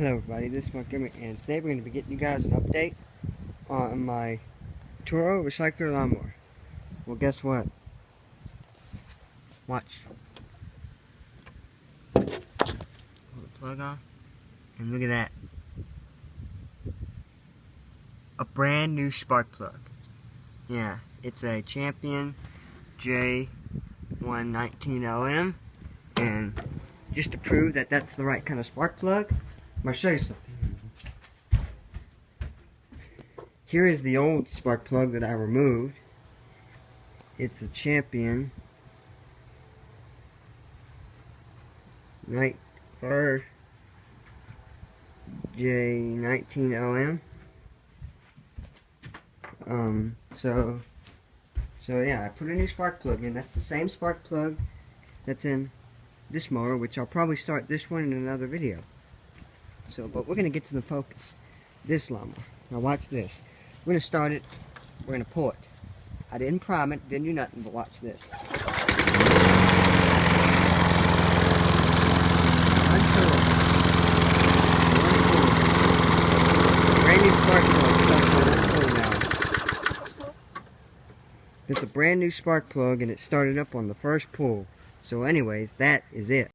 Hello everybody, this is Montgomery, and today we're going to be getting you guys an update on my Toro recycler lawnmower. Well, guess what? Watch. Pull the plug off, and look at that. A brand new spark plug. Yeah, it's a Champion J119LM, and just to prove that that's the right kind of spark plug, I'm going to show you something. Here is the old spark plug that I removed. It's a Champion J19LM. So yeah, I put a new spark plug in. That's the same spark plug that's in this mower, which I'll probably start this one in another video. So, but we're gonna get to the focus. This lawnmower. Now watch this. We're gonna start it. We're gonna pull it. I didn't prime it. Didn't do nothing. But watch this. One pull. Brand new spark plug. One pull now. It's a brand new spark plug, and it started up on the first pull. So, anyways, that is it.